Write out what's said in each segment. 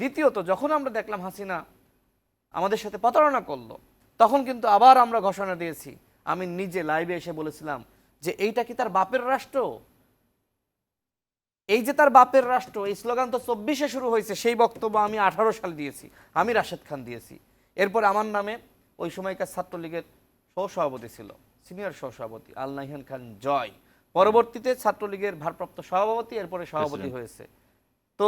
দ্বিতীয়ত যখন আমরা দেখলাম হাসিনা আমাদের সাথে প্রতারণা করলো, তখন কিন্তু আবার আমরা ঘোষণা দিয়েছি। আমি নিজে লাইভে এসে বলেছিলাম যে এইটা কি তার বাপের রাষ্ট্র? এই যে তার বাপের রাষ্ট্র, এই স্লোগান তো 24-এ শুরু হয়েছে, সেই বক্তব্য আমি 18 সাল দিয়েছি, আমি রাশেদ খান দিয়েছি। এরপর আমার নামে ওই সময়কার ছাত্রলীগের সহসভাপতি ছিল, সিনিয়র সহসভাপতি আল নাহিয়ান খান জয়, পরবর্তীতে ছাত্রলীগের ভারপ্রাপ্ত সভাপতি, এরপরে সভাপতি হয়েছে। তো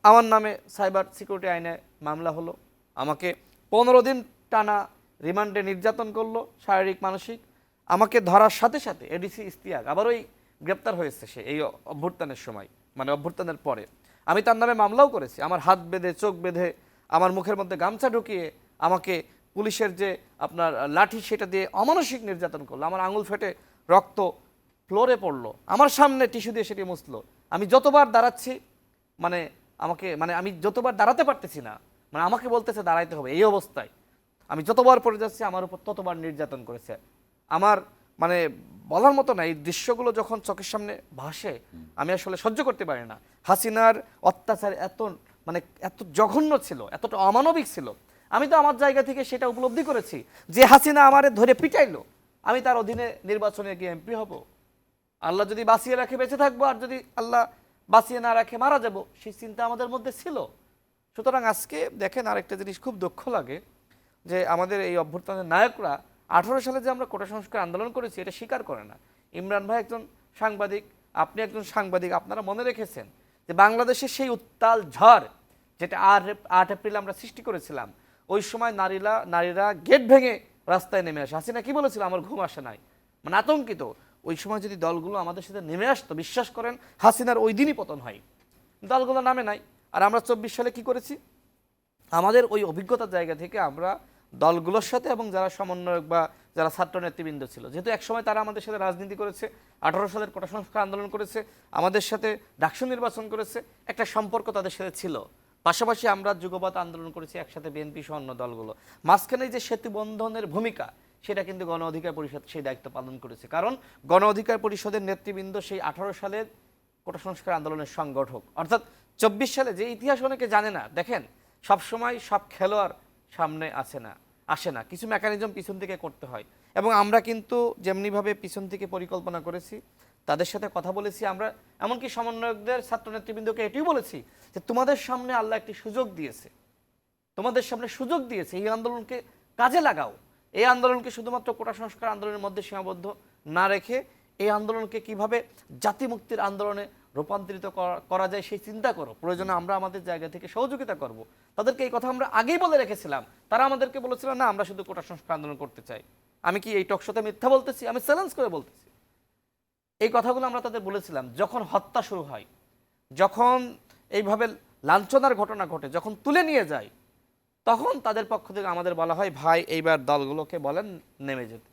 আমার নামে সাইবার সিকিউরিটি আইনে মামলা হলো, আমাকে 15 দিন টানা রিমান্ডে নির্যাতন করলো, শারীরিক মানসিক। আমাকে ধরার সাথে সাথে এডিসি ইস্তিয়াক আবারই গ্রেপ্তার হয়েছে সে এই অভ্যুত্থানের সময়, মানে অভ্যুত্থানের পরে। আমি তার নামে মামলাও করেছি। আমার হাত বেঁধে, চোখ বেঁধে, আমার মুখের মধ্যে গামছা ঢুকিয়ে আমাকে পুলিশের যে আপনার লাঠি সেটা দিয়ে অমানসিক নির্যাতন করলো। আমার আঙুল ফেটে রক্ত ফ্লোরে পড়লো, আমার সামনে টিস্যু দিয়ে সেটি মুছলো। আমি যতবার দাঁড়াচ্ছি আমি যতবার দাঁড়াতে পারতেছি না, মানে আমাকে বলতেছে দাঁড়াইতে হবে, এই অবস্থায় আমি যতবার পড়ে যাচ্ছি আমার উপর ততবার নির্যাতন করেছে। আমার মানে বলার মতো না, এই দৃশ্যগুলো যখন চোখের সামনে ভাসে আমি আসলে সহ্য করতে পারি না। হাসিনার অত্যাচার এত জঘন্য ছিল, এতটা অমানবিক ছিল। আমি তো আমার জায়গা থেকে সেটা উপলব্ধি করেছি যে হাসিনা আমারে ধরে পিটাইলো, আমি তার অধীনে নির্বাচনে গিয়ে এমপি হব, আল্লাহ যদি বাঁচিয়ে রাখে বেঁচে থাকবো, আর যদি আল্লাহ বাঁচিয়ে না রাখে মারা যাব, সেই চিন্তা আমাদের মধ্যে ছিল। সুতরাং আজকে দেখেন আরেকটা জিনিস খুব দুঃখ লাগে যে আমাদের এই অভ্যুত্থানের নায়করা 18 সালে যে আমরা কোটা সংস্কার আন্দোলন করেছি এটা স্বীকার করে না। ইমরান ভাই একজন সাংবাদিক, আপনি একজন সাংবাদিক, আপনারা মনে রেখেছেন যে বাংলাদেশের সেই উত্তাল ঝড় যেটা 8 এপ্রিল আমরা সৃষ্টি করেছিলাম, ওই সময় নারীরা গেট ভেঙে রাস্তায় নেমে আসে। হাসিনা কি বলেছিল? আমার ঘুম আসে নাই, মানে আতঙ্কিত। ওই সময় যদি দলগুলো আমাদের সাথে নেমে আসতো, বিশ্বাস করেন হাসিনার ওই দিনই পতন হয়। দলগুলো নামে নাই। আর আমরা 24 সালে কি করেছি? আমাদের ওই অভিজ্ঞতার জায়গা থেকে আমরা দলগুলোর সাথে এবং যারা সমন্বয়ক বা যারা ছাত্র নেতৃবৃন্দ ছিল, যেহেতু একসময় তারা আমাদের সাথে রাজনীতি করেছে, 18 সালের কোটা সংস্কার আন্দোলন করেছে, আমাদের সাথে ডাকসু নির্বাচন করেছে, একটা সম্পর্ক তাদের সাথে ছিল। পাশাপাশি আমরা যুগপৎ আন্দোলন করেছি একসাথে, বিএনপি সহ অন্য দলগুলো। মাঝখানে যে সেতু বন্ধনের ভূমিকা, সেটা কিন্তু গণ অধিকার পরিষদ সেই দায়িত্ব পালন করেছে। কারণ গণ অধিকার পরিষদের নেতৃবৃন্দ সেই 18 সালের কোটা সংস্কার আন্দোলনের সংগঠক। অর্থাৎ 24 সালে যে ইতিহাস অনেকে জানে না, দেখেন সবসময় সব খেলোয়াড় সামনে আসে না, কিছু মেকানিজম পিছন থেকে করতে হয়। এবং আমরা কিন্তু যেমনিভাবে পিছন থেকে পরিকল্পনা করেছি, তাদের সাথে কথা বলেছি, আমরা এমনকি সমন্বয়কদের, ছাত্র নেতৃবৃন্দকে এটিও বলেছি যে তোমাদের সামনে আল্লাহ একটি সুযোগ দিয়েছে, এই আন্দোলনকে কাজে লাগাও। এই আন্দোলনকে শুধুমাত্র কোটা সংস্কার আন্দোলনের মধ্যে সীমাবদ্ধ না রেখে এই আন্দোলনকে কিভাবে জাতি মুক্তির আন্দোলনে রূপান্তরিত করা যায় সেই চিন্তা করো, প্রয়োজনে আমরা আমাদের জায়গা থেকে সহযোগিতা করব। তাদেরকে এই কথা আমরা আগেই বলে রেখেছিলাম। তারা আমাদেরকে বলেছিল না আমরা শুধু কোটা সংস্কার আন্দোলন করতে চাই। আমি কি এই টকশোতে মিথ্যা বলতেছি? আমি চ্যালেঞ্জ করে বলতেছি। এই কথাগুলো আমরা তাদের বলেছিলাম। যখন হত্যা শুরু হয়, যখন এইভাবে লাঞ্ছনার ঘটনা ঘটে, যখন তুলে নিয়ে যায়, তখন তাদের পক্ষ থেকে আমাদের বলা হয় ভাই এইবার দলগুলোকে বলেন নেমে যেতে।